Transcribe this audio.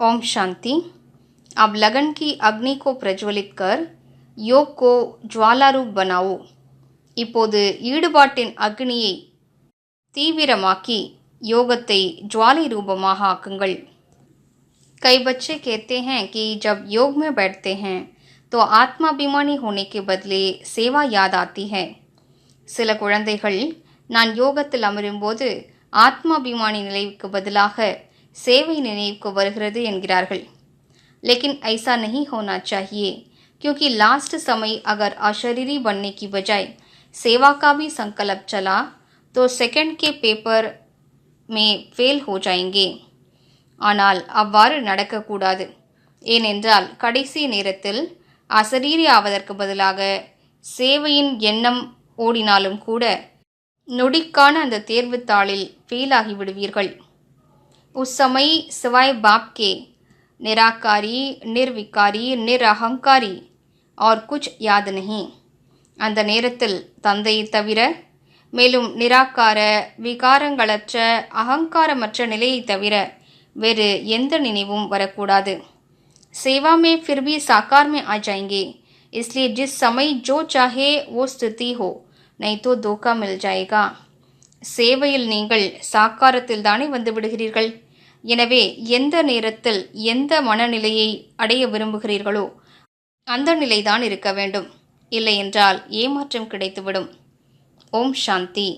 ओम शांति। अब लगन की अग्नि को प्रज्वलित कर योग को ज्वालारूप बनाओ। இப்போது ஈடுபாட்டின் அக்னியை தீவிரமாக்கி யோகத்தை ज्वाली रूपமாக ஆக்குங்கள்। कई बच्चे कहते हैं कि जब योग में बैठते हैं तो आत्माभिमानी होने के बदले सेवा याद आती है। சில குழந்தைகள் நான் யோகத்தில் அமரும்போது ஆத்மாபிமானி நினைவுக்கு பதிலாக सेवई निனைவுக்கு வருகிறது என்கிறார்கள்। लेकिन ऐसा नहीं होना चाहिए, क्योंकि लास्ट समय अगर अशरीरी बनने की बजाय सेवा का भी संकल्प चला तो सेकंड के पेपर में फेल हो जाएंगे। ஆனால் அவ்வாறு நடக்கக்கூடாது। ஏனென்றால் கடைசி நேரத்தில் அசரீரி ஆவதற்கு பதிலாக சேவையின் எண்ணம் ஓடினாலும் கூட நொடிக்கான அந்த தேர்வுத் தாளில் ஃபெயில் ஆகிவிடுவீர்கள்। उस समय सिवाय बाप के निराकारी, निर्विकारी, निरहंकारी और कुछ याद नहीं। அந்த நேரத்தில் தந்தையை தவிர மேலும் நிராகார, விகாரங்களற்ற, அகங்காரமற்ற நிலையை தவிர வேறு எந்த நினைவும் வரக்கூடாது। सेवा में फिर भी साकार में आ जाएंगे, इसलिए जिस समय जो चाहे वो स्थिति हो, नहीं तो धोखा मिल जाएगा। சேவையில் நீங்கள் சாக்காரத்தில் தானே வந்து விடுகிறீர்கள்। எனவே எந்த நேரத்தில் எந்த மனநிலையை அடைய விரும்புகிறீர்களோ அந்த நிலைதான் இருக்க வேண்டும்। இல்லையென்றால் ஏமாற்றம் கிடைத்துவிடும்। ஓம் சாந்தி।